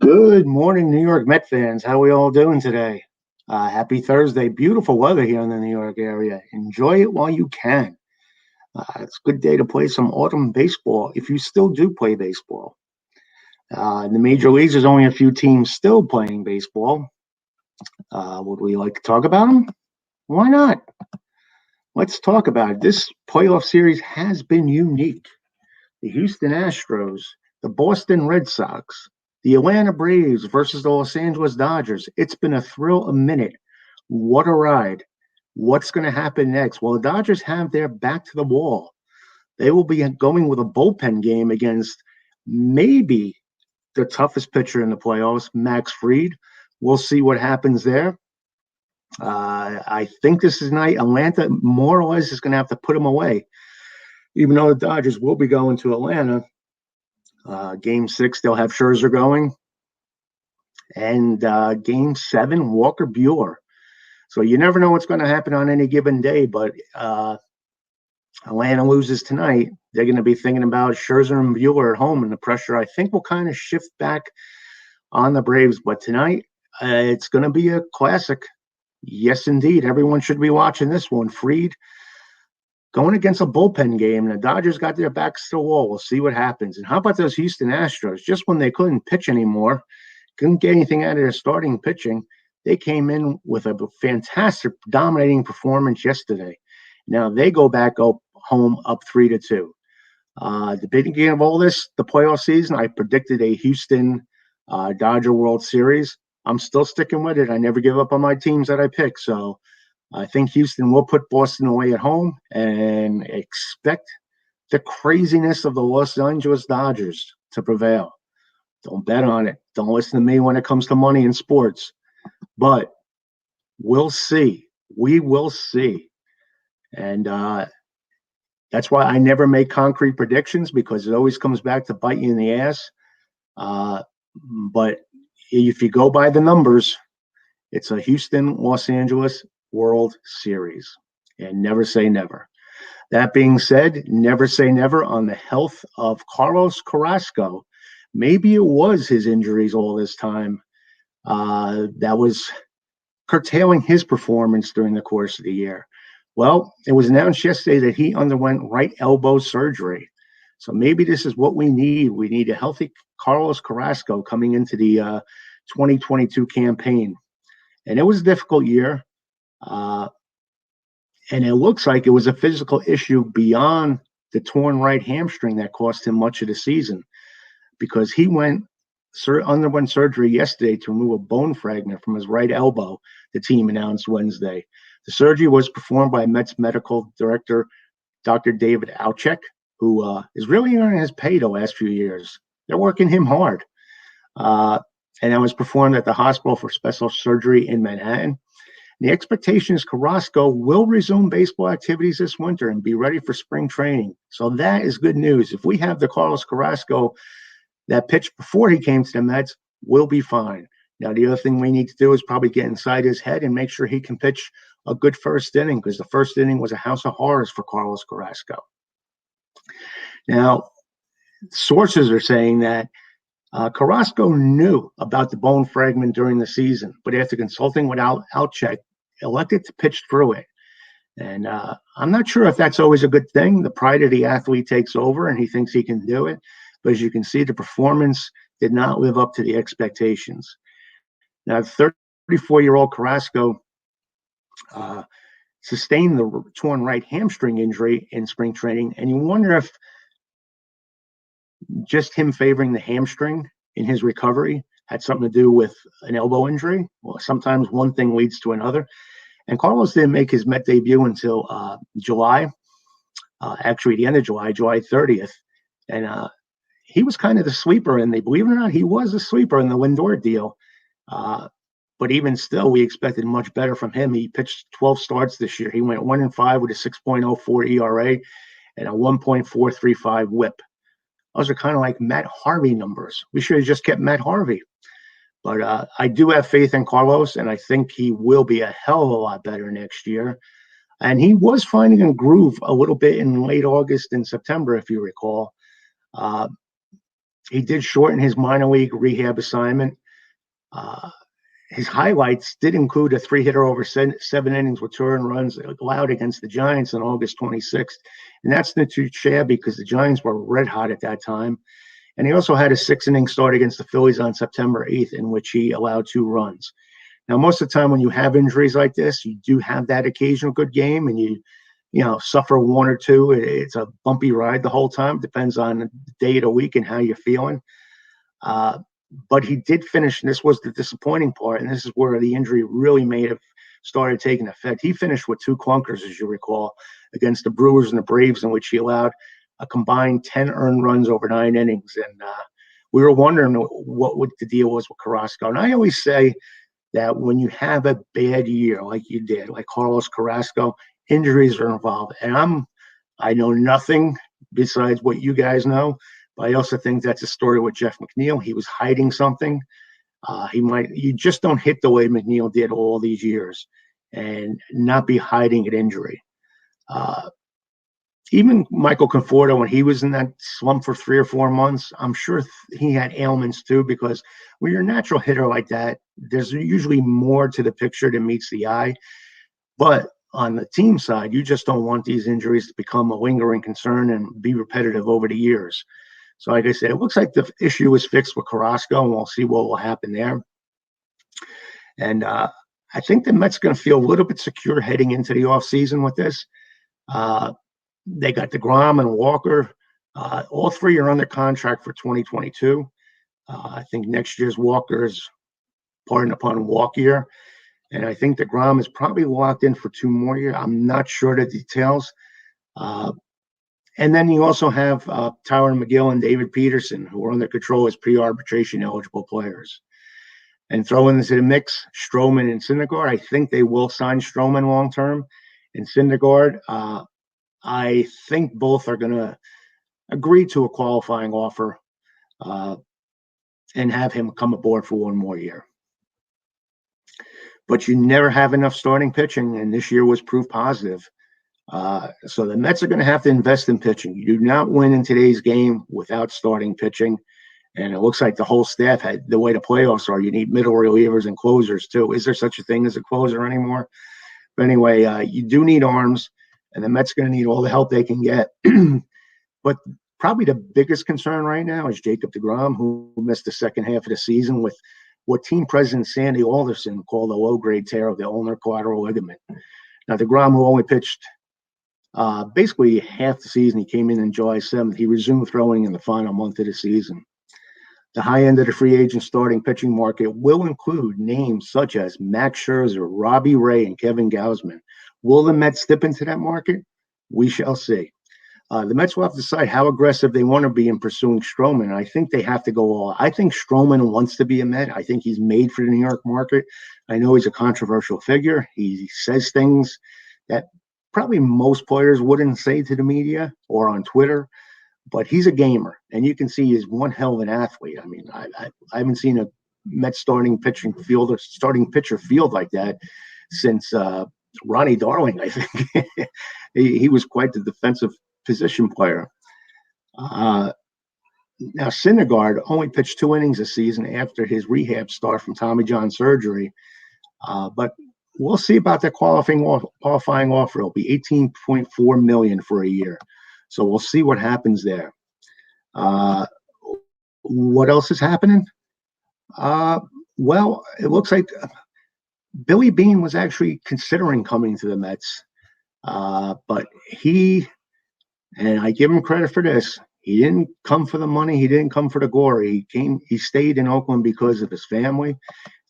Good morning, New York Met fans. How are we all doing today? Happy Thursday. Beautiful weather here in the New York area. Enjoy it while you can. It's a good day to play some autumn baseball if you still do play baseball. In the major leagues, there's only a few teams still playing baseball. Would we like to talk about them? Why not? Let's talk about it. This playoff series has been unique. The Houston Astros, the Boston Red Sox, the Atlanta Braves versus the Los Angeles Dodgers. It's been a thrill a minute. What a ride. What's going to happen next? Well, the Dodgers have their back to the wall. They will be going with a bullpen game against maybe the toughest pitcher in the playoffs, Max Fried. We'll see what happens there. I think this is night. Atlanta more or less is going to have to put them away, even though the Dodgers will be going to Atlanta. Game 6, they'll have Scherzer going. And Game 7, Walker Buehler. So you never know what's going to happen on any given day, but Atlanta loses tonight. They're going to be thinking about Scherzer and Buehler at home, and the pressure, I think, will kind of shift back on the Braves. But tonight, it's going to be a classic. Yes, indeed. Everyone should be watching this one. Fried going against a bullpen game. The Dodgers got their backs to the wall. We'll see what happens. And how about those Houston Astros? Just when they couldn't pitch anymore, couldn't get anything out of their starting pitching, they came in with a fantastic, dominating performance yesterday. Now they go back home up 3-2. The beginning of all this, the playoff season, I predicted a Houston Dodger World Series. I'm still sticking with it. I never give up on my teams that I pick. So I think Houston will put Boston away at home and expect the craziness of the Los Angeles Dodgers to prevail. Don't bet on it. Don't listen to me when it comes to money in sports. But we'll see. We will see. And that's why I never make concrete predictions, because it always comes back to bite you in the ass. But if you go by the numbers, it's a Houston-Los Angeles World Series. And never say never. That being said, never say never on the health of Carlos Carrasco. Maybe it was his injuries all this time that was curtailing his performance during the course of the year. Well, it was announced yesterday that he underwent right elbow surgery. So maybe this is what we need. We need a healthy Carlos Carrasco coming into the 2022 campaign. And it was a difficult year. And it looks like it was a physical issue beyond the torn right hamstring that cost him much of the season, because he underwent surgery yesterday to remove a bone fragment from his right elbow, the team announced Wednesday. The surgery was performed by Mets medical director, Dr. David Auchek, who is really earning his pay the last few years. They're working him hard. And it was performed at the Hospital for Special Surgery in Manhattan. The expectation is Carrasco will resume baseball activities this winter and be ready for spring training. So that is good news. If we have the Carlos Carrasco that pitched before he came to the Mets, we'll be fine. Now, the other thing we need to do is probably get inside his head and make sure he can pitch a good first inning, because the first inning was a house of horrors for Carlos Carrasco. Now, sources are saying that Carrasco knew about the bone fragment during the season, but after consulting with Auchek, elected to pitch through it. And I'm not sure if that's always a good thing. The pride of the athlete takes over and he thinks he can do it. But as you can see, the performance did not live up to the expectations. Now, 34-year-old Carrasco sustained the torn right hamstring injury in spring training. And you wonder if just him favoring the hamstring in his recovery had something to do with an elbow injury. Well, sometimes one thing leads to another. And Carlos didn't make his Met debut until July, actually the end of July 30th. And he was kind of the sleeper, and believe it or not, he was a sleeper in the Lindor deal. But even still, we expected much better from him. He pitched 12 starts this year. He went 1-5 with a 6.04 ERA and a 1.435 WHIP. Those are kind of like Matt Harvey numbers. We should have just kept Matt Harvey. But I do have faith in Carlos, and I think he will be a hell of a lot better next year. And he was finding a groove a little bit in late August and September, if you recall. He did shorten his minor league rehab assignment. His highlights did include a 3-hitter over 7 innings with 2 earned runs allowed against the Giants on August 26th. And that's not too shabby because the Giants were red hot at that time. And he also had a 6-inning start against the Phillies on September 8th, in which he allowed 2 runs. Now, most of the time when you have injuries like this, you do have that occasional good game, and you suffer 1 or 2. It's a bumpy ride the whole time. Depends on the day of the week and how you're feeling. But he did finish, and this was the disappointing part, and this is where the injury really may have started taking effect. He finished with 2 clunkers, as you recall, against the Brewers and the Braves, in which he allowed a combined 10 earned runs over 9 innings. And we were wondering what the deal was with Carrasco. And I always say that when you have a bad year like you did, like Carlos Carrasco, injuries are involved. And I know nothing besides what you guys know, but I also think that's a story with Jeff McNeil. He was hiding something. You just don't hit the way McNeil did all these years and not be hiding an injury. Even Michael Conforto, when he was in that slump for 3 or 4 months, I'm sure he had ailments too, because when you're a natural hitter like that, there's usually more to the picture than meets the eye. But on the team side, you just don't want these injuries to become a lingering concern and be repetitive over the years. So like I said, it looks like the issue is fixed with Carrasco, and we'll see what will happen there. And I think the Mets are going to feel a little bit secure heading into the offseason with this. They got DeGrom and Walker. All 3 are under contract for 2022. I think next year's Walker's pardon upon walk year. And I think DeGrom is probably locked in for 2 more years. I'm not sure the details. And then you also have Tyler McGill and David Peterson, who are under control as pre-arbitration eligible players. And throw into the mix Stroman and Syndergaard. I think they will sign Stroman long-term. And Syndergaard, I think both are going to agree to a qualifying offer and have him come aboard for 1 more year. But you never have enough starting pitching, and this year was proof positive. So the Mets are going to have to invest in pitching. You do not win in today's game without starting pitching. And it looks like the whole staff had the way the playoffs are. You need middle relievers and closers too. Is there such a thing as a closer anymore? But anyway, you do need arms, and the Mets are going to need all the help they can get. But probably the biggest concern right now is Jacob deGrom, who missed the second half of the season with what team president Sandy Alderson called a low-grade tear of the ulnar collateral ligament. Now, deGrom, who only pitched basically half the season, he came in July 7th. He resumed throwing in the final month of the season. The high end of the free agent starting pitching market will include names such as Max Scherzer, Robbie Ray, and Kevin Gausman. Will the Mets step into that market? We shall see. The Mets will have to decide how aggressive they want to be in pursuing Stroman. I think they have to go all. I think Stroman wants to be a Met. I think he's made for the New York market. I know he's a controversial figure. He says things that probably most players wouldn't say to the media or on Twitter, but he's a gamer, and you can see he's one hell of an athlete. I mean, I haven't seen a Mets starting pitcher field like that since Ronnie Darling, I think. he was quite the defensive position player. Now, Syndergaard only pitched 2 innings this season after his rehab start from Tommy John surgery. But we'll see about that qualifying offer. It'll be $18.4 million for a year. So we'll see what happens there. What else is happening? Well, it looks like Billy Beane was actually considering coming to the Mets. But and I give him credit for this, he didn't come for the money. He didn't come for the glory. He stayed in Oakland because of his family.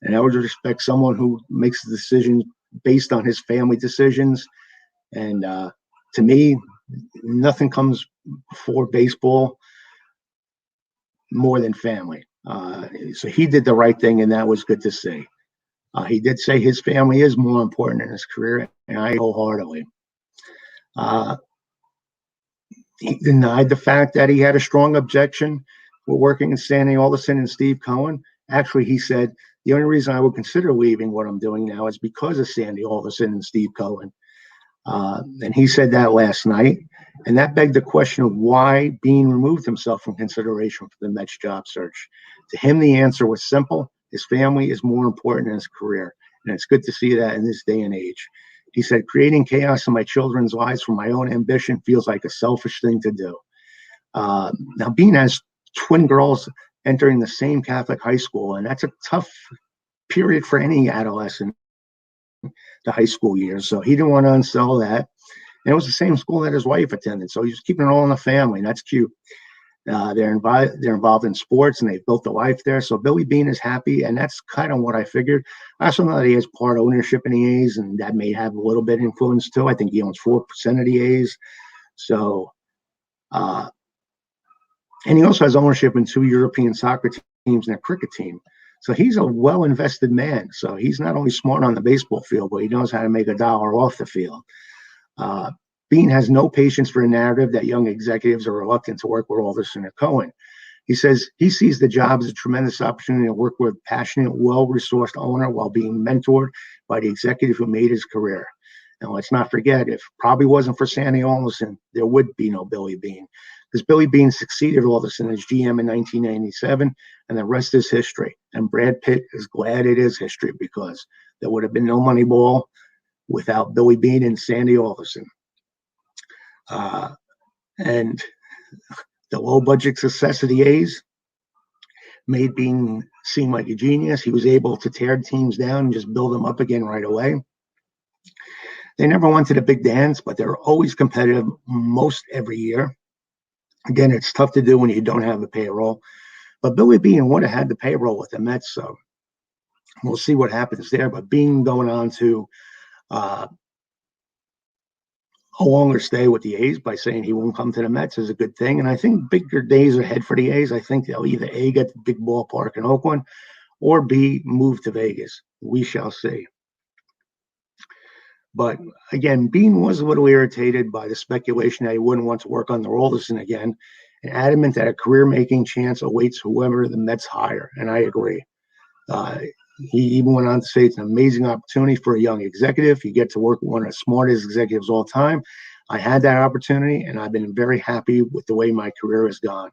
And I would respect someone who makes the decision based on his family decisions. And to me, nothing comes before baseball more than family. So he did the right thing, and that was good to see. He did say his family is more important in his career, and I wholeheartedly. He denied the fact that he had a strong objection with working in Sandy Alderson and Steve Cohen. Actually, he said, the only reason I would consider leaving what I'm doing now is because of Sandy Alderson and Steve Cohen. And he said that last night. And that begged the question of why Beane removed himself from consideration for the Mets job search. To him, the answer was simple. His family is more important than his career. And it's good to see that in this day and age. He said, creating chaos in my children's lives for my own ambition feels like a selfish thing to do. Now, Beane has twin girls entering the same Catholic high school, and that's a tough period for any adolescent, the high school years. So he didn't want to unsell that. And it was the same school that his wife attended. So he's keeping it all in the family, and that's cute. They're involved in sports, and they've built a life there. So Billy Beane is happy, and that's kind of what I figured. I also know that he has part ownership in the A's, and that may have a little bit of influence too. I think he owns 4% of the A's. So, and he also has ownership in 2 European soccer teams and a cricket team. So he's a well-invested man. So he's not only smart on the baseball field, but he knows how to make a dollar off the field. Beane has no patience for a narrative that young executives are reluctant to work with Alderson and Cohen. He says he sees the job as a tremendous opportunity to work with a passionate, well-resourced owner while being mentored by the executive who made his career. And let's not forget, if it probably wasn't for Sandy Alderson, there would be no Billy Beane. Because Billy Beane succeeded Alderson as GM in 1997, and the rest is history. And Brad Pitt is glad it is history because there would have been no Moneyball without Billy Beane and Sandy Alderson. And the low-budget success of the A's made Beane seem like a genius. He was able to tear teams down and just build them up again right away. They never went to the big dance, but they're always competitive most every year. Again, it's tough to do when you don't have a payroll. But Billy Beane would have had the payroll with the Mets, so we'll see what happens there. But Beane going on to a longer stay with the A's by saying he won't come to the Mets is a good thing. And I think bigger days are ahead for the A's. I think they'll either A, get the big ballpark in Oakland, or B, move to Vegas. We shall see. But again, Beane was a little irritated by the speculation that he wouldn't want to work under Alderson again, and adamant that a career-making chance awaits whoever the Mets hire. And I agree. He even went on to say it's an amazing opportunity for a young executive. You get to work with one of the smartest executives of all time. I had that opportunity, and I've been very happy with the way my career has gone.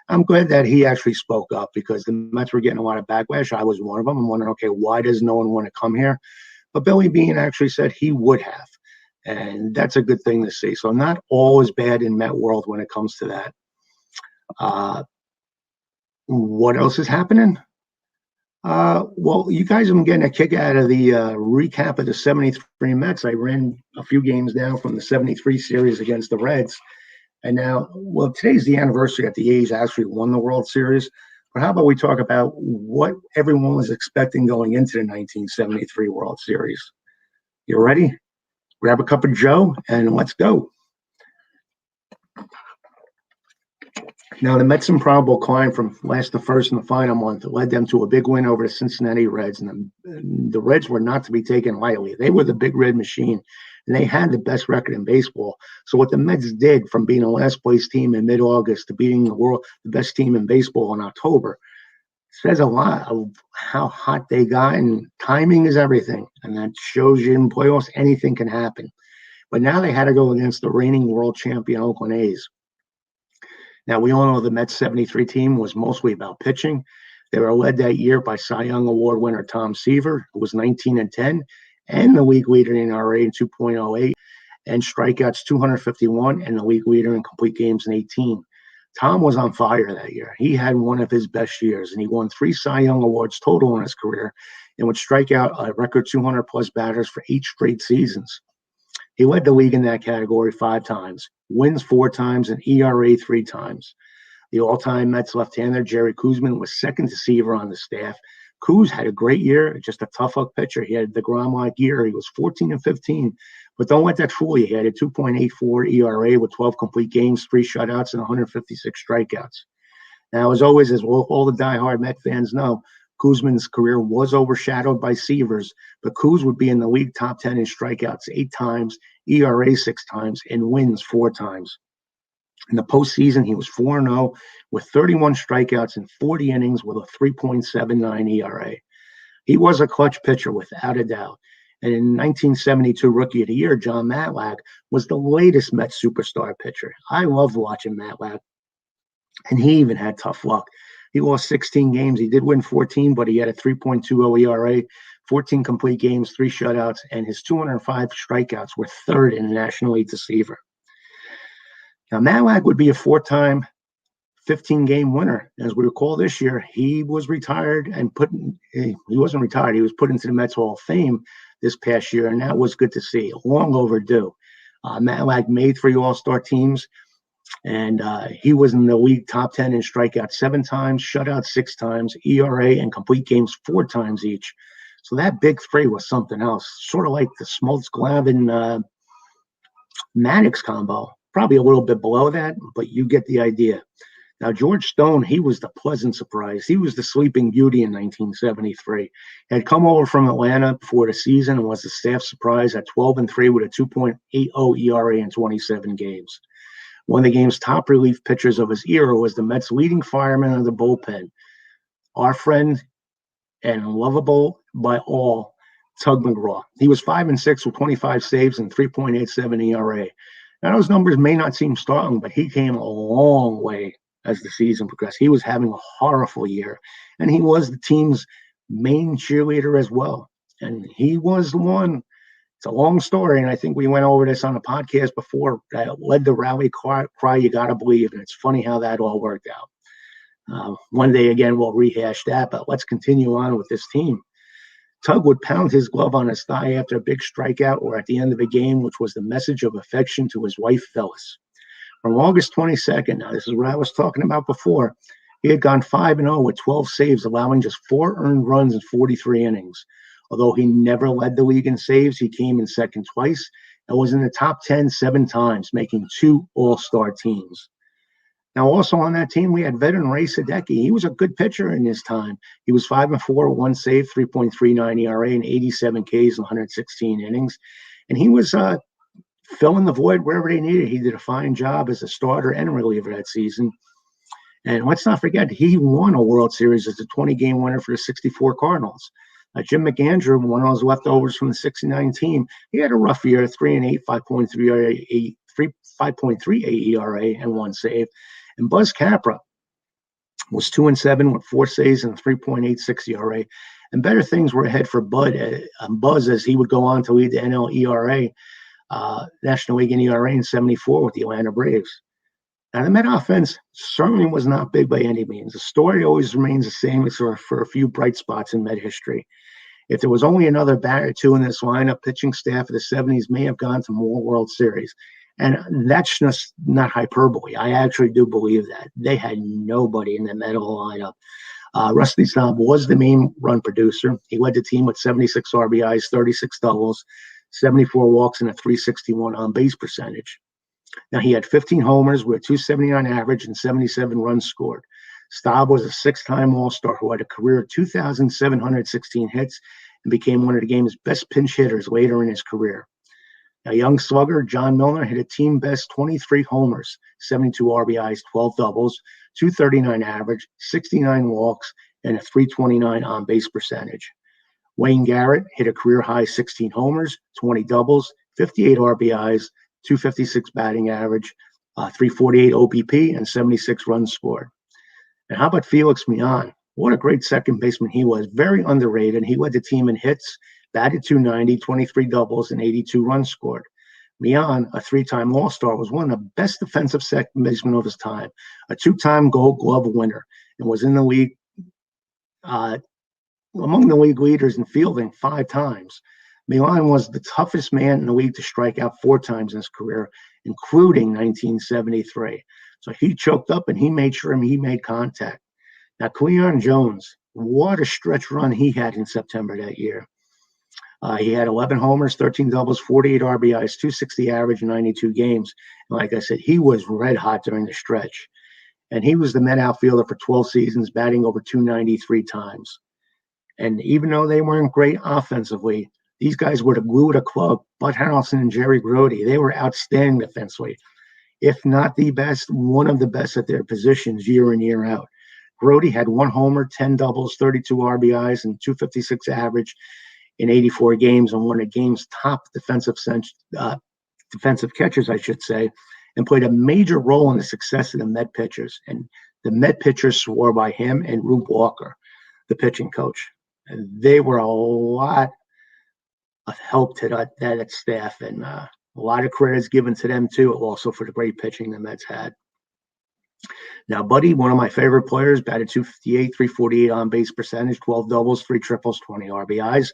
I'm glad that he actually spoke up because the Mets were getting a lot of backlash. I was one of them. I'm wondering, okay, why does no one want to come here? But Billy Beane actually said he would have, and that's a good thing to see. So not all is bad in Met world when it comes to that. What else is happening? Well, you guys have been getting a kick out of the recap of the 73 Mets. I ran a few games now from the 73 series against the Reds. And now, well, today's the anniversary that the A's actually won the World Series. But how about we talk about what everyone was expecting going into the 1973 World Series? You ready? Grab a cup of Joe and let's go. Now, the Mets' improbable climb from last to first in the final month led them to a big win over the Cincinnati Reds. And the Reds were not to be taken lightly. They were the big red machine, and they had the best record in baseball. So what the Mets did from being a last-place team in mid-August to beating the best team in baseball in October says a lot of how hot they got, and timing is everything. And that shows you in playoffs, anything can happen. But now they had to go against the reigning world champion Oakland A's. Now, we all know the Mets 73 team was mostly about pitching. They were led that year by Cy Young Award winner Tom Seaver, who was 19-10, and the league leader in ERA in 2.08, and strikeouts 251, and the league leader in complete games in 18. Tom was on fire that year. He had one of his best years, and he won 3 Cy Young Awards total in his career and would strike out a record 200-plus batters for 8 straight seasons. He led the league in that category 5 times, wins 4 times, and ERA 3 times. The all-time Mets left-hander, Jerry Koosman, was second to Seaver on the staff. Koos had a great year, just a tough-luck pitcher. He had the Grom-like year. He was 14-15, but don't let that fool you. He had a 2.84 ERA with 12 complete games, 3 shutouts, and 156 strikeouts. Now, as always, as all the diehard Met fans know, Koosman's career was overshadowed by Seaver's, but Koos would be in the league top 10 in strikeouts 8 times, ERA 6 times, and wins 4 times. In the postseason, he was 4-0 with 31 strikeouts in 40 innings with a 3.79 ERA. He was a clutch pitcher without a doubt. And in 1972 Rookie of the Year, John Matlack was the latest Mets superstar pitcher. I loved watching Matlack, and he even had tough luck. He lost 16 games. He did win 14, but he had a 3.20 ERA, 14 complete games, 3 shutouts, and his 205 strikeouts were third in the National League deceiver. Now, Matlack would be a 4-time 15-game winner. As we recall this year, he was retired and he wasn't retired. He was put into the Mets Hall of Fame this past year, and that was good to see. Long overdue. Matlack made 3 All-Star teams, and he was in the league top 10 in strikeouts 7 times, shutouts 6 times, ERA and complete games 4 times each. So that big 3 was something else, sort of like the Smoltz, Glavine, Maddox combo. Probably a little bit below that, but you get the idea. Now, George Stone, he was the pleasant surprise. He was the sleeping beauty in 1973. Had come over from Atlanta before the season and was the staff surprise at 12-3 with a 2.80 ERA in 27 games. One of the game's top relief pitchers of his era was the Mets' leading fireman of the bullpen, our friend and lovable by all, Tug McGraw. He was 5-6 with 25 saves and 3.87 ERA. Now, those numbers may not seem startling, but he came a long way as the season progressed. He was having a horrible year, and he was the team's main cheerleader as well. And he was the one. It's a long story, and I think we went over this on a podcast before that led the rally cry, you gotta believe. And it's funny how that all worked out. One day, again, we'll rehash that, but let's continue on with this team. Tug would pound his glove on his thigh after a big strikeout or at the end of a game, which was the message of affection to his wife, Phyllis. From August 22nd, now this is what I was talking about before, he had gone 5-0 with 12 saves, allowing just 4 earned runs in 43 innings. Although he never led the league in saves, he came in second twice and was in the top 10 7 times, making 2 All-Star teams. Now, also on that team, we had veteran Ray Sadecki. He was a good pitcher in his time. He was 5-4, 1 save, 3.39 ERA, and 87 Ks in 116 innings. And he was filling the void wherever they needed. He did a fine job as a starter and reliever that season. And let's not forget, he won a World Series as a 20-game winner for the 64 Cardinals. Jim McAndrew, one of those leftovers from the 69 team, he had a rough year, 3-8, 5.38 ERA, and 1 save. And Buzz Capra was 2-7 with 4 saves and 3.86 ERA. And better things were ahead for Buzz as he would go on to lead the NL ERA, National League in ERA in 74 with the Atlanta Braves. Now, the Met offense certainly was not big by any means. The story always remains the same except for a few bright spots in Met history. If there was only another bat or two in this lineup, pitching staff of the 70s may have gone to more World Series. And that's just not hyperbole. I actually do believe that. They had nobody in the middle lineup. Rusty Staub was the main run producer. He led the team with 76 RBIs, 36 doubles, 74 walks, and a .361 on-base percentage. Now, he had 15 homers with a .279 average and 77 runs scored. Staub was a 6-time All-Star who had a career of 2,716 hits and became one of the game's best pinch hitters later in his career. Now, young slugger John Milner hit a team-best 23 homers, 72 RBIs, 12 doubles, .239 average, 69 walks, and a .329 on-base percentage. Wayne Garrett hit a career-high 16 homers, 20 doubles, 58 RBIs, .256 batting average, 348 OBP, and 76 runs scored. And how about Felix Millan? What a great second baseman he was. Very underrated. He led the team in hits, batted .290, 23 doubles, and 82 runs scored. Millan, a 3-time All-Star, was one of the best defensive second basemen of his time, a 2-time Gold Glove winner, and was in the league among the league leaders in fielding 5 times. Millan was the toughest man in the league to strike out 4 times in his career, including 1973. So he choked up and he made sure he made contact. Now, Cleon Jones, what a stretch run he had in September that year. He had 11 homers, 13 doubles, 48 RBIs, .260 average in 92 games. And like I said, he was red hot during the stretch. And he was the Met outfielder for 12 seasons, batting over .293 times. And even though they weren't great offensively, these guys were the glue of the club. Bud Harrelson and Jerry Grote, they were outstanding defensively. If not the best, one of the best at their positions year in, year out. Grote had 1 homer, 10 doubles, 32 RBIs, and .256 average in 84 games and one of the game's top defensive catchers, I should say, and played a major role in the success of the Met pitchers. And the Met pitchers swore by him and Rube Walker, the pitching coach. And they were a lot of help to that staff, and a lot of credit is given to them too, also for the great pitching the Mets had. Now, Buddy, one of my favorite players, batted .258, .348 on base percentage, 12 doubles, 3 triples, 20 RBIs,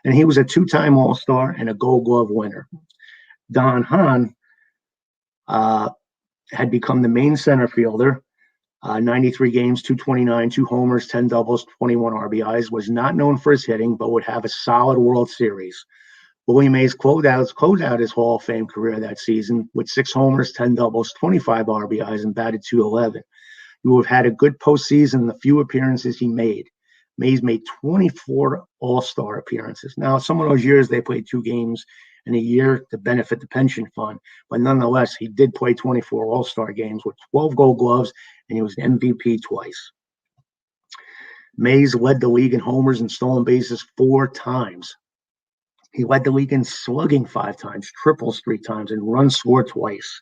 and he was a 2-time All-Star and a Gold Glove winner. Don Hahn had become the main center fielder. 93 games, 229, 2 homers, 10 doubles, 21 RBIs, was not known for his hitting, but would have a solid World Series. Willie Mays closed out his Hall of Fame career that season with 6 homers, 10 doubles, 25 RBIs, and batted .211. He would have had a good postseason in the few appearances he made. Mays made 24 All-Star appearances. Now, some of those years they played 2 games in a year to benefit the pension fund, but nonetheless, he did play 24 All-Star games with 12 Gold Gloves, and he was an MVP twice. Mays led the league in homers and stolen bases 4 times. He led the league in slugging 5 times, triples 3 times, and runs scored twice.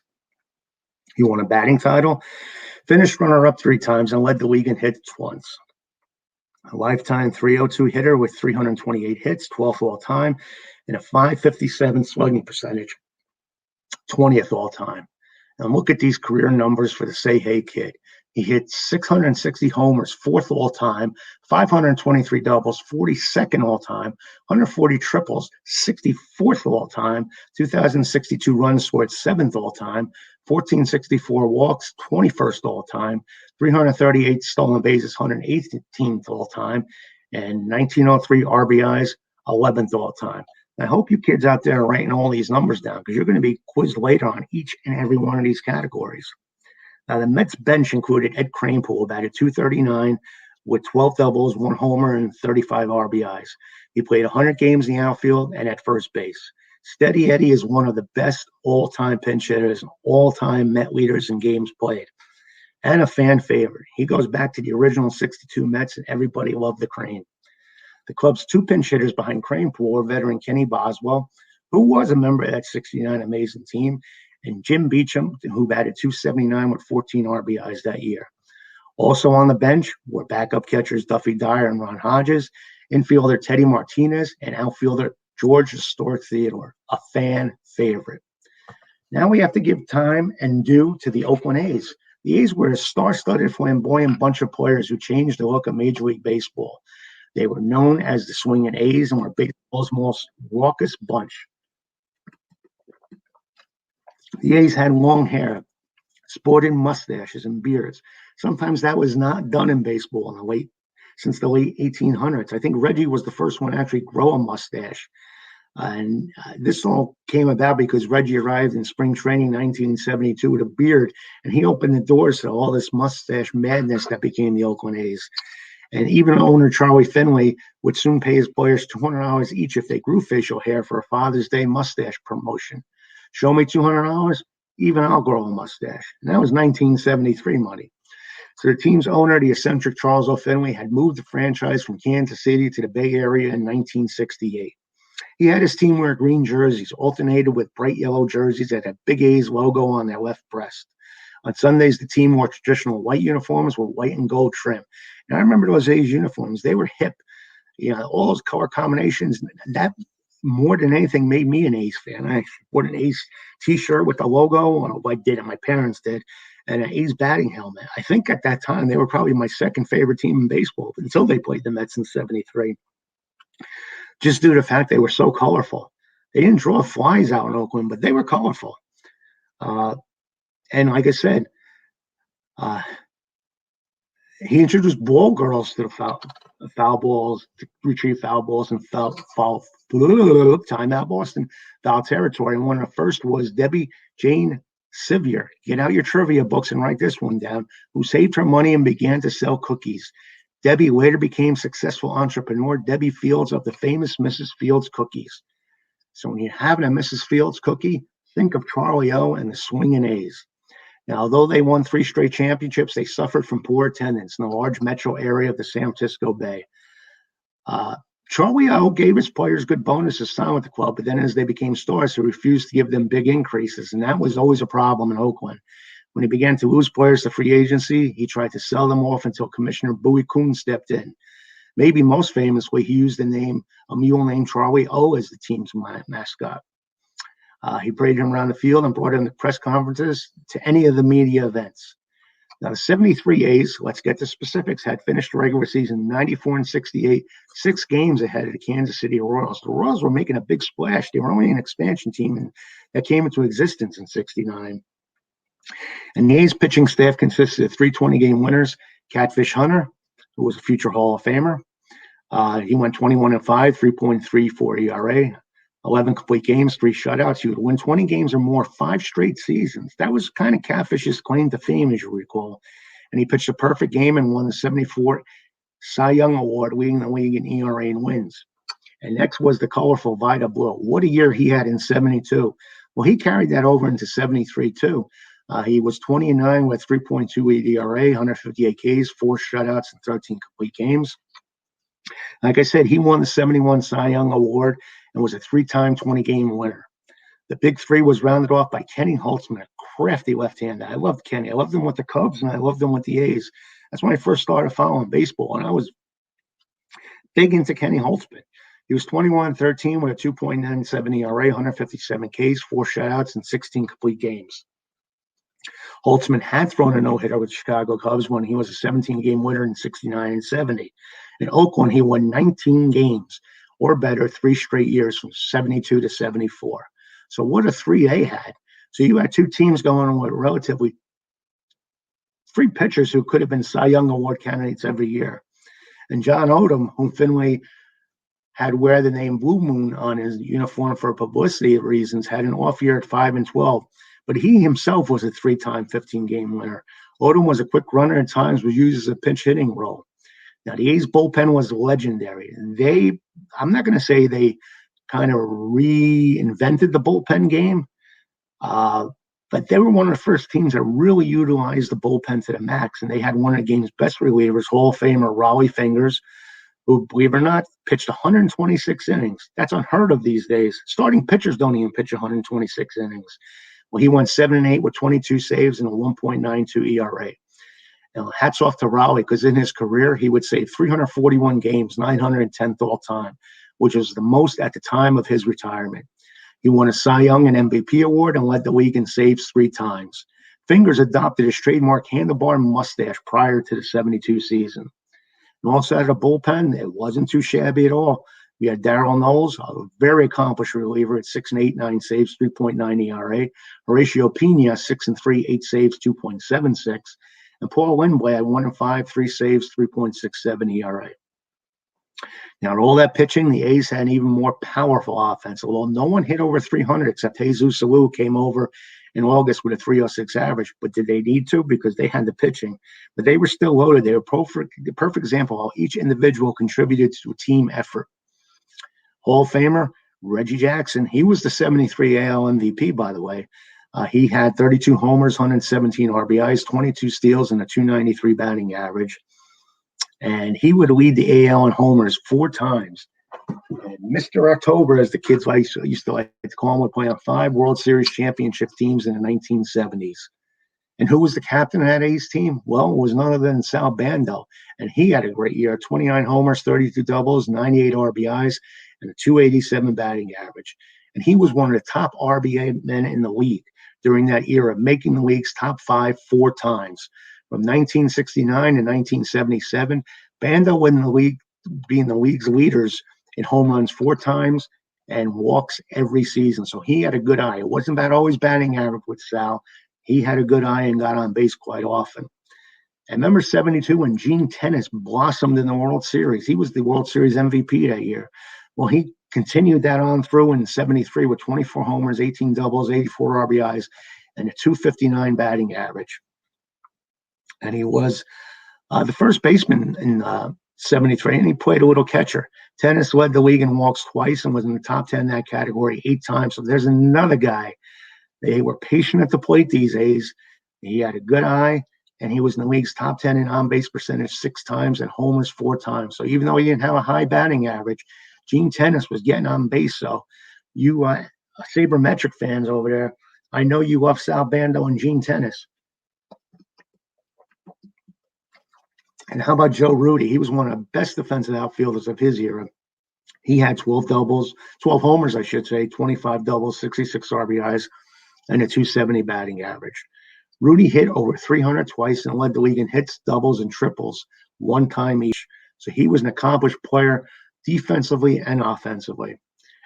He won a batting title, finished runner-up 3 times, and led the league in hits once. A lifetime .302 hitter with 328 hits, 12th all-time, and a .557 slugging percentage, 20th all-time. Now look at these career numbers for the Say Hey kid. He hit 660 homers, 4th all-time, 523 doubles, 42nd all-time, 140 triples, 64th all-time, 2,062 runs scored, 7th all-time, 1,464 walks, 21st all-time, 338 stolen bases, 118th all-time, and 1,903 RBIs, 11th all-time. I hope you kids out there are writing all these numbers down because you're going to be quizzed later on each and every one of these categories. Now, the Mets bench included Ed Kranepool, batted .239 with 12 doubles, 1 homer, and 35 RBIs. He played 100 games in the outfield and at first base. Steady Eddie is one of the best all-time pinch hitters and all-time Met leaders in games played, and a fan favorite. He goes back to the original '62 Mets, and everybody loved the Crane. The club's 2 pinch hitters behind Kranepool were veteran Kenny Boswell, who was a member of that '69 amazing team, and Jim Beecham, who batted .279 with 14 RBIs that year. Also on the bench were backup catchers Duffy Dyer and Ron Hodges, infielder Teddy Martinez, and outfielder George Historic Theodore, a fan favorite. Now we have to give time and due to the Oakland A's. The A's were a star-studded, flamboyant bunch of players who changed the look of Major League Baseball. They were known as the Swinging A's and were baseball's most raucous bunch. The A's had long hair, sported mustaches and beards. Sometimes that was not done in baseball since the late 1800s. I think Reggie was the first one to actually grow a mustache. And this all came about because Reggie arrived in spring training 1972 with a beard, and he opened the doors to all this mustache madness that became the Oakland A's. And even owner Charlie Finley would soon pay his players $200 each if they grew facial hair for a Father's Day mustache promotion. Show me $200, even I'll grow a mustache. And that was 1973 money. So the team's owner, the eccentric Charles O. Finley, had moved the franchise from Kansas City to the Bay Area in 1968. He had his team wear green jerseys, alternated with bright yellow jerseys that had Big A's logo on their left breast. On Sundays, the team wore traditional white uniforms with white and gold trim. And I remember those A's uniforms. They were hip. You know, all those color combinations, that more than anything made me an A's fan. I bought an A's t-shirt with the logo. Well, I did it. My parents did. And an A's batting helmet. I think at that time, they were probably my second favorite team in baseball until they played the Mets in '73. Just due to the fact they were so colorful. They didn't draw flies out in Oakland, but they were colorful. And like I said, he introduced ball girls to the foul balls, to retrieve foul balls and timeout Boston foul territory. And one of the first was Debbie Jane Sevier. Get out your trivia books and write this one down. Who saved her money and began to sell cookies. Debbie later became successful entrepreneur Debbie Fields of the famous Mrs. Fields cookies. So when you're having a Mrs. Fields cookie, think of Charlie O and the Swinging A's. Now, although they won 3 straight championships, they suffered from poor attendance in the large metro area of the San Francisco Bay. Charlie O gave his players good bonuses signed with the club, but then as they became stars, he refused to give them big increases, and that was always a problem in Oakland. When he began to lose players to free agency, he tried to sell them off until Commissioner Bowie Kuhn stepped in. Maybe most famously, he used the name, a mule named Charlie O, as the team's mascot. He paraded him around the field and brought him to press conferences to any of the media events. Now, the 73 A's, let's get to specifics, had finished the regular season 94-68, 6 games ahead of the Kansas City Royals. The Royals were making a big splash. They were only an expansion team that came into existence in 69. And the A's pitching staff consisted of 3 20-game winners, Catfish Hunter, who was a future Hall of Famer. He went 21-5, 3.34 ERA, 11 complete games, 3 shutouts. He would win 20 games or more 5 straight seasons. That was kind of Catfish's claim to fame, as you recall. And he pitched a perfect game and won the 74 Cy Young Award, leading the league in ERA and wins. And next was the colorful Vida Blue. What a year he had in 72. Well, he carried that over into 73, too. He was 20-9 with 3.28 ERA, 158 Ks, 4 shutouts, and 13 complete games. Like I said, he won the 71 Cy Young Award and was a 3-time 20-game winner. The big 3 was rounded off by Kenny Holtzman, a crafty left-hander. I loved Kenny. I loved him with the Cubs, and I loved him with the A's. That's when I first started following baseball, and I was big into Kenny Holtzman. He was 21-13 with a 2.97 ERA, 157 Ks, 4 shutouts, and 16 complete games. Holtzman had thrown a no-hitter with the Chicago Cubs when he was a 17-game winner in 69 and 70. In Oakland, he won 19 games or better 3 straight years from 72 to 74. So what a 3A had. So you had 2 teams going on with relatively 3 pitchers who could have been Cy Young Award candidates every year. And John Odom, whom Fenway had wear the name Blue Moon on his uniform for publicity reasons, had an off year at 5-12. But he himself was a 3-time 15-game winner. Odom was a quick runner at times, was used as a pinch hitting role. Now, the A's bullpen was legendary. I'm not going to say they kind of reinvented the bullpen game, but they were one of the first teams that really utilized the bullpen to the max. And they had one of the game's best relievers, Hall of Famer Raleigh Fingers, who, believe it or not, pitched 126 innings. That's unheard of these days. Starting pitchers don't even pitch 126 innings. Well, he went 7-8 with 22 saves and a 1.92 ERA. Now, hats off to Raleigh, because in his career, he would save 341 games, 910th all time, which was the most at the time of his retirement. He won a Cy Young and MVP award and led the league in saves 3 times. Fingers adopted his trademark handlebar mustache prior to the 72 season. And also out of the bullpen, it wasn't too shabby at all. We had Darrell Knowles, a very accomplished reliever at 6-8, 9 saves, 3.9 ERA. Horatio Pena, 6-3, 8 saves, 2.76. And Paul Lindblad, 1-5, 3 saves, 3.67 ERA. Now, all that pitching, the A's had an even more powerful offense. Although no one hit over 300 except Jesus Salou came over in August with a 306 average. But did they need to? Because they had the pitching. But they were still loaded. They were the perfect example of how each individual contributed to a team effort. Hall of Famer, Reggie Jackson. He was the 73 AL MVP, by the way. He had 32 homers, 117 RBIs, 22 steals, and a 293 batting average. And he would lead the AL in homers 4 times. And Mr. October, as the kids used to like to call him, would play on 5 World Series championship teams in the 1970s. And who was the captain of that A's team? Well, it was none other than Sal Bando. And he had a great year, 29 homers, 32 doubles, 98 RBIs, and a 287 batting average. And he was one of the top RBI men in the league during that era, making the league's top 5 4 times. From 1969 to 1977, Bando won the league, being the league's leaders in home runs 4 times and walks every season. So he had a good eye. It wasn't about always batting average with Sal. He had a good eye and got on base quite often. And remember 72 when Gene Tennis blossomed in the World Series. He was the World Series MVP that year. Well, he continued that on through in 73 with 24 homers, 18 doubles, 84 RBIs, and a 259 batting average. And he was the first baseman in 73, and he played a little catcher. Tennis led the league in walks twice and was in the top 10 in that category 8 times. So there's another guy. They were patient at the plate these days. He had a good eye. And he was in the league's top 10 in on-base percentage 6 times and homers 4 times. So even though he didn't have a high batting average, Gene Tennis was getting on base. So you sabermetric fans over there, I know you love Sal Bando and Gene Tennis. And how about Joe Rudy? He was one of the best defensive outfielders of his era. He had 12 homers, I should say, 25 doubles, 66 RBIs, and a 270 batting average. Rudy hit over 300 twice and led the league in hits, doubles, and triples, 1 time each. So he was an accomplished player defensively and offensively.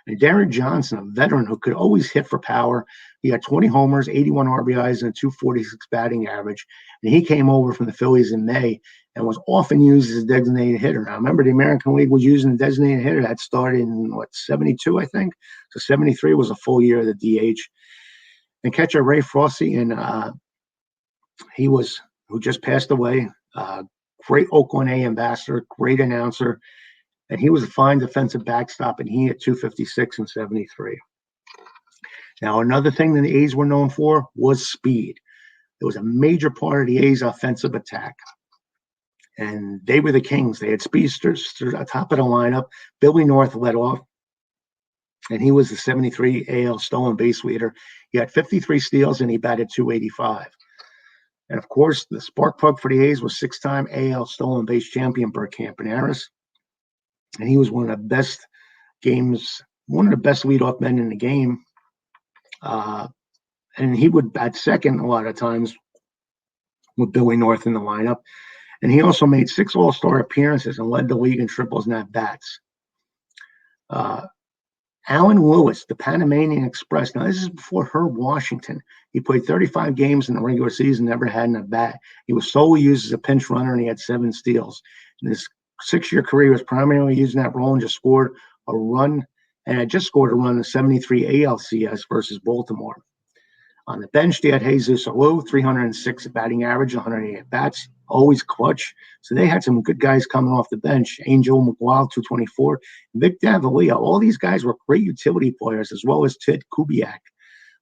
And Derek Johnson, a veteran who could always hit for power, he had 20 homers, 81 RBIs, and a 246 batting average. And he came over from the Phillies in May and was often used as a designated hitter. Now, remember, the American League was using a designated hitter. That started in, 72, I think? So 73 was a full year of the DH. And catcher Ray Frosty, and who just passed away, great Oakland A ambassador, great announcer, and he was a fine defensive backstop, and he hit 256 and 73. Now, another thing that the A's were known for was speed. It was a major part of the A's offensive attack. And they were the kings. They had speedsters at top of the lineup. Billy North led off, and he was the 73 AL stolen base leader. He had 53 steals, and he batted .285. And, of course, the spark plug for the A's was 6-time AL stolen base champion Bert Campaneris. And he was one of the best leadoff men in the game. And he would bat second a lot of times with Billy North in the lineup. And he also made 6 All-Star appearances and led the league in triples and at-bats. Alan Lewis, the Panamanian Express. Now, this is before Herb Washington. He played 35 games in the regular season, never had an at-bat. He was solely used as a pinch runner, and he had 7 steals. In his 6-year career, he was primarily using that role and just scored a run, and had just scored a run in the 73 ALCS versus Baltimore. On the bench, they had Jesus Alou, 306 batting average, 108 at-bats, always clutch. So they had some good guys coming off the bench. Angel McGuire, 224. Vic Davalillo. All these guys were great utility players, as well as Ted Kubiak,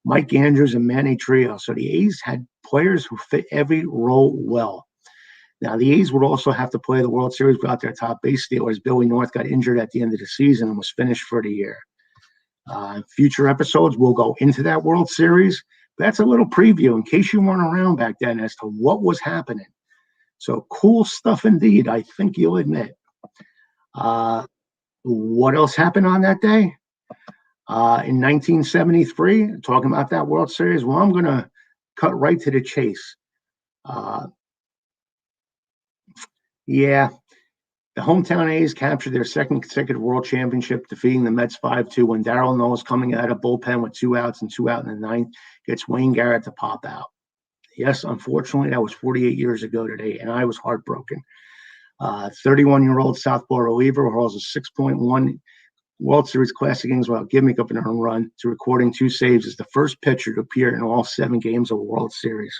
Mike Andrews, and Manny Trio. So the A's had players who fit every role well. Now, the A's would also have to play the World Series without their top base stealer, as Billy North got injured at the end of the season and was finished for the year. Future episodes, we'll go into that World Series. That's a little preview in case you weren't around back then as to what was happening. So cool stuff indeed, I think you'll admit. What else happened on that day? In 1973, talking about that World Series, well, I'm going to cut right to the chase. The hometown A's captured their 2nd consecutive World Championship, defeating the Mets 5-2 when Darrell Knowles, coming out of bullpen with 2 outs and 2 out in the 9th, gets Wayne Garrett to pop out. Yes, unfortunately, that was 48 years ago today, and I was heartbroken. 31-year-old southpaw reliever hurls a 6.1 World Series Classic innings without giving up an earned run to recording 2 saves as the first pitcher to appear in all 7 games of a World Series.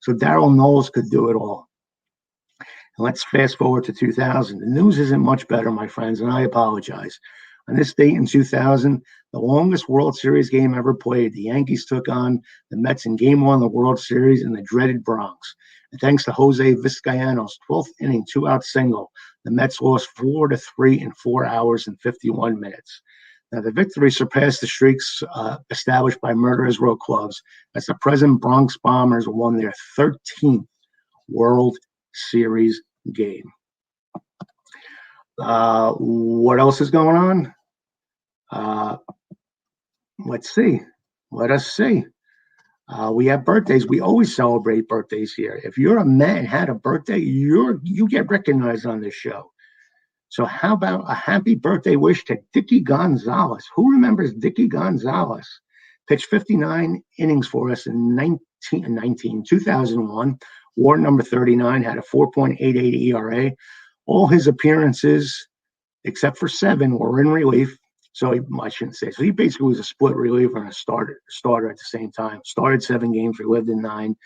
So Darrell Knowles could do it all. Let's fast forward to 2000. The news isn't much better, my friends, and I apologize. On this date in 2000, the longest World Series game ever played, the Yankees took on the Mets in Game 1 of the World Series in the dreaded Bronx. And thanks to Jose Vizcaino's 12th inning 2-out single, the Mets lost 4-3 in 4 hours and 51 minutes. Now, the victory surpassed the streaks established by Murderers Row clubs as the present Bronx Bombers won their 13th World Series game. What else is going on? Let's see. Let us see. We have birthdays. We always celebrate birthdays here. If you're a Met and had a birthday, you get recognized on this show. So how about a happy birthday wish to Dickie Gonzalez? Who remembers Dickie Gonzalez? Pitched 59 innings for us in 2001. War number 39, had a 4.88 ERA. All his appearances, except for 7, were in relief. So I shouldn't say. So he basically was a split reliever and a starter at the same time. Started 7 games, relieved in 9.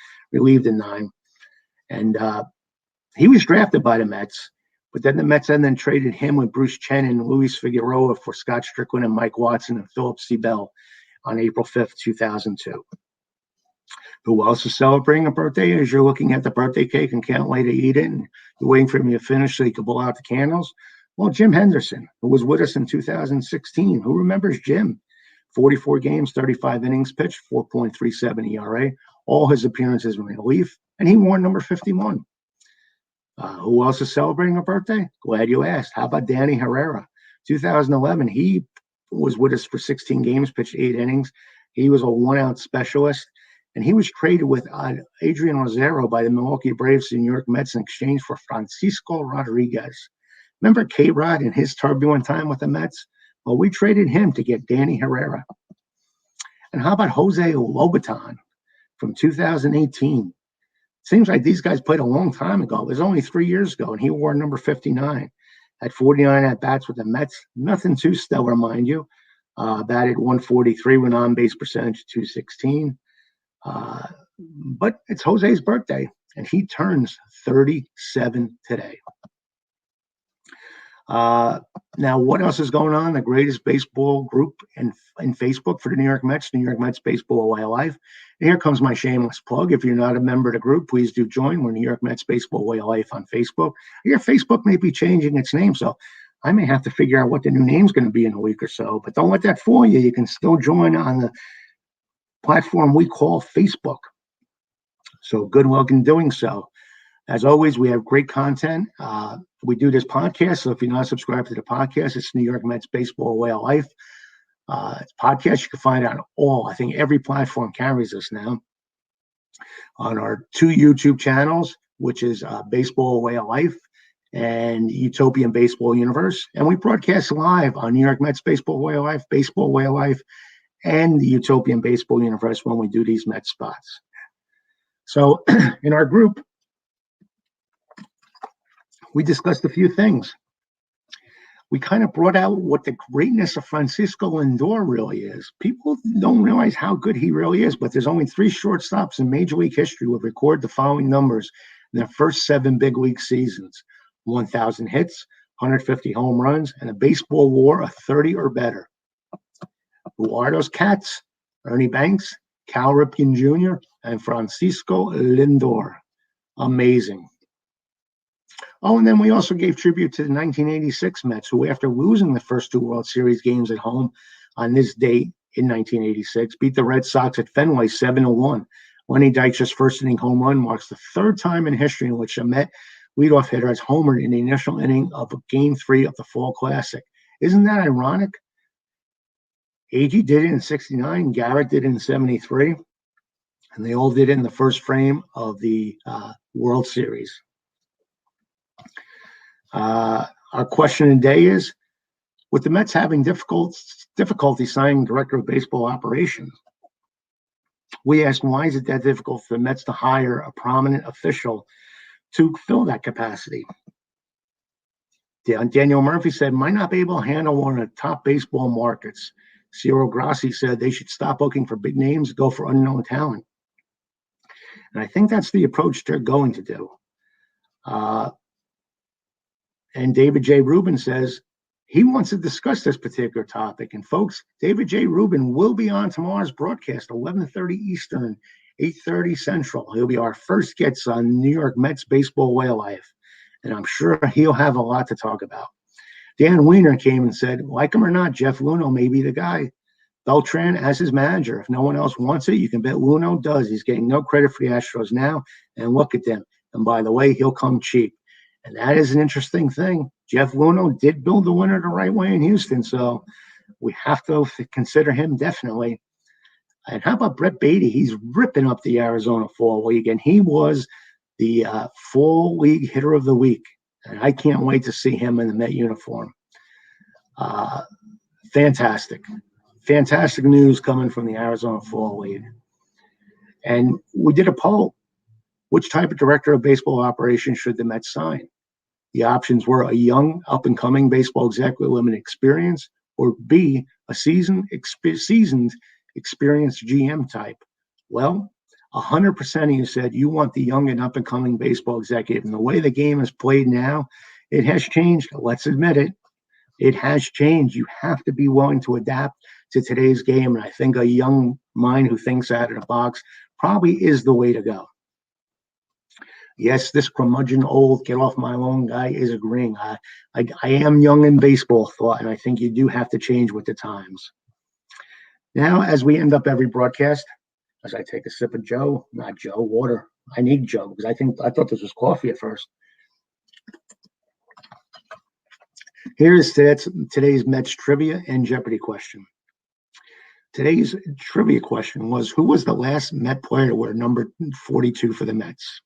And he was drafted by the Mets. But then the Mets then traded him with Bruce Chen and Luis Figueroa for Scott Strickland and Mike Watson and Philip C. Bell on April 5th, 2002. Who else is celebrating a birthday as you're looking at the birthday cake and can't wait to eat it, and you're waiting for me to finish so you can blow out the candles? Well, Jim Henderson, who was with us in 2016. Who remembers Jim? 44 games, 35 innings pitched, 4.37 ERA, all his appearances in relief, and he wore number 51. Who else is celebrating a birthday? Glad you asked. How about Danny Herrera? 2011, he was with us for 16 games, pitched 8 innings. He was a one-out specialist, and he was traded with Adrian Rosero by the Milwaukee Braves to the New York Mets in exchange for Francisco Rodriguez. Remember K-Rod in his turbulent time with the Mets? Well, we traded him to get Danny Herrera. And how about Jose Lobaton from 2018? Seems like these guys played a long time ago. It was only 3 years ago, and he wore number 59. Had 49 at-bats with the Mets. Nothing too stellar, mind you. Batted 143 with on-base percentage 216. But it's Jose's birthday, and he turns 37 today. Now, what else is going on? The greatest baseball group in Facebook for the New York Mets, New York Mets Baseball Way of Life. And here comes my shameless plug. If you're not a member of the group, please do join. We're New York Mets Baseball Way of Life on Facebook. Your Facebook may be changing its name, so I may have to figure out what the new name's going to be in a week or so. But don't let that fool you. You can still join on the platform we call Facebook. So good luck in doing so. As always, we have great content. We do this podcast, so if you're not subscribed to the podcast, it's New York Mets Baseball Way of Life. It's a podcast you can find on I think every platform carries us now. On our 2 YouTube channels, which is Baseball Way of Life and Utopian Baseball Universe. And we broadcast live on New York Mets Baseball Way of Life, Baseball Way of Life, and the Utopian Baseball Universe when we do these Mets spots. So in our group, we discussed a few things. We kind of brought out what the greatness of Francisco Lindor really is. People don't realize how good he really is, but there's only 3 shortstops in Major League history who have recorded the following numbers in their first 7 big league seasons: 1,000 hits, 150 home runs, and a baseball WAR of 30 or better. Who are those cats? Ernie Banks, Cal Ripken Jr., and Francisco Lindor. Amazing. Oh, and then we also gave tribute to the 1986 Mets, who, after losing the first 2 World Series games at home on this date in 1986, beat the Red Sox at Fenway 7-1. Lenny Dykstra's first inning home run marks the 3rd time in history in which a Met leadoff hitter has homered in the initial inning of Game 3 of the Fall Classic. Isn't that ironic? Agee did it in 69, Garrett did it in 73, and they all did it in the first frame of the World Series. Our question of the day is, with the Mets having difficulty signing director of baseball operations, we asked, why is it that difficult for the Mets to hire a prominent official to fill that capacity? Daniel Murphy said, might not be able to handle one of the top baseball markets. Ciro Grassi said they should stop looking for big names, go for unknown talent. And I think that's the approach they're going to do. And David J. Rubin says he wants to discuss this particular topic. And folks, David J. Rubin will be on tomorrow's broadcast, 11:30 Eastern, 8:30 Central. He'll be our first guest on New York Mets Baseball Way of Life. And I'm sure he'll have a lot to talk about. Dan Weiner came and said, like him or not, Jeff Luhnow may be the guy. Beltran as his manager. If no one else wants it, you can bet Luhnow does. He's getting no credit for the Astros now. And look at them. And by the way, he'll come cheap. And that is an interesting thing. Jeff Luhnow did build the winner the right way in Houston, so we have to consider him definitely. And how about Brett Beatty? He's ripping up the Arizona Fall League, and he was the Fall League Hitter of the Week. And I can't wait to see him in the Met uniform. Fantastic. Fantastic news coming from the Arizona Fall League. And we did a poll. Which type of director of baseball operations should the Mets sign? The options were a young, up-and-coming baseball exec with limited experience, or B, a seasoned, experienced GM type. Well, 100% of you said you want the young and up-and-coming baseball executive. And the way the game is played now, it has changed. Let's admit it. It has changed. You have to be willing to adapt to today's game. And I think a young mind who thinks out of the box probably is the way to go. Yes, this curmudgeon old get off my lawn guy is agreeing. I am young in baseball thought, and I think you do have to change with the times. Now, as we end up every broadcast, as I take a sip of water. I need Joe because I thought this was coffee at first. Here's today's Mets trivia and Jeopardy question. Today's trivia question was, who was the last Met player to wear number 42 for the Mets?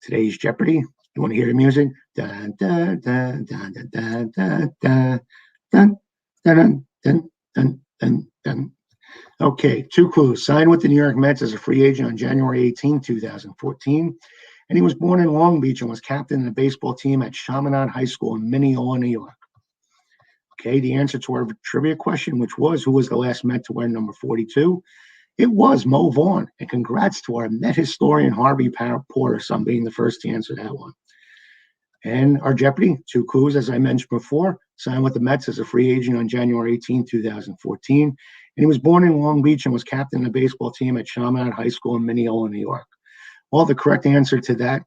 Today's Jeopardy. You want to hear the music? Dun, dun, dun, dun, dun, dun, dun, dun, dun, dun, dun, dun, dun. Okay, 2 clues. Signed with the New York Mets as a free agent on January 18, 2014. And he was born in Long Beach and was captain of the baseball team at Chaminade High School in Mineola, New York. Okay, the answer to our trivia question, which was, who was the last Met to wear number 42? It was Mo Vaughn. And congrats to our Met historian, Harvey Porter, on being the first to answer that one. And our Jeopardy, 2 clues, as I mentioned before, signed with the Mets as a free agent on January 18, 2014. And he was born in Long Beach and was captain of the baseball team at Chaminade High School in Mineola, New York. Well, the correct answer to that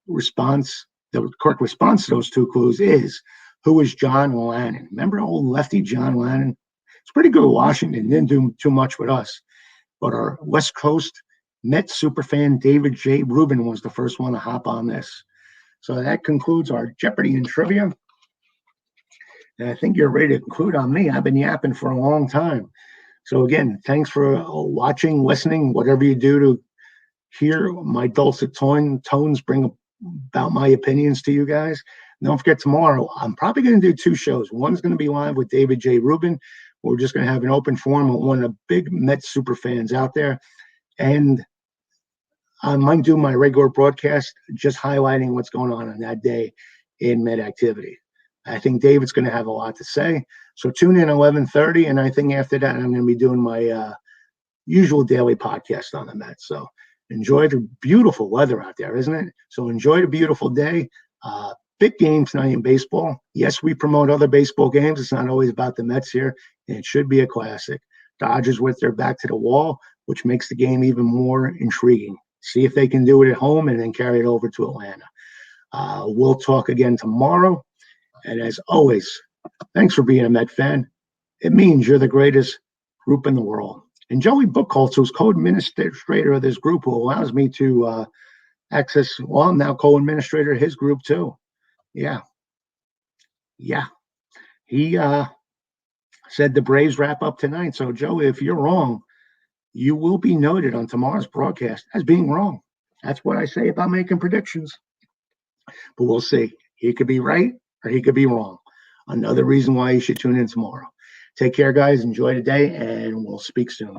response, the correct response to those 2 clues is, who is John Lannon? Remember old lefty John Lannon? It's pretty good at Washington. Didn't do too much with us. But our West Coast Mets superfan David J. Rubin was the first one to hop on this. So that concludes our Jeopardy and trivia. And I think you're ready to conclude on me. I've been yapping for a long time. So again, thanks for watching, listening, whatever you do to hear my dulcet tones bring about my opinions to you guys. Don't forget, tomorrow, I'm probably going to do 2 shows. One's going to be live with David J. Rubin. We're just going to have an open forum with one of the big Mets super fans out there. And I might do my regular broadcast just highlighting what's going on that day in Met activity. I think David's going to have a lot to say. So tune in 11:30, and I think after that, I'm going to be doing my usual daily podcast on the Mets. So enjoy the beautiful weather out there, isn't it? So enjoy the beautiful day. Big game tonight in baseball. Yes, we promote other baseball games. It's not always about the Mets here, and it should be a classic. Dodgers with their back to the wall, which makes the game even more intriguing. See if they can do it at home and then carry it over to Atlanta. We'll talk again tomorrow. And as always, thanks for being a Met fan. It means you're the greatest group in the world. And Joey Buchholz, who's co-administrator of this group, who allows me to access, well, I'm now co-administrator of his group too. Yeah. He said the Braves wrap up tonight. So, Joey, if you're wrong, you will be noted on tomorrow's broadcast as being wrong. That's what I say about making predictions. But we'll see. He could be right or he could be wrong. Another reason why you should tune in tomorrow. Take care, guys. Enjoy the day, and we'll speak soon.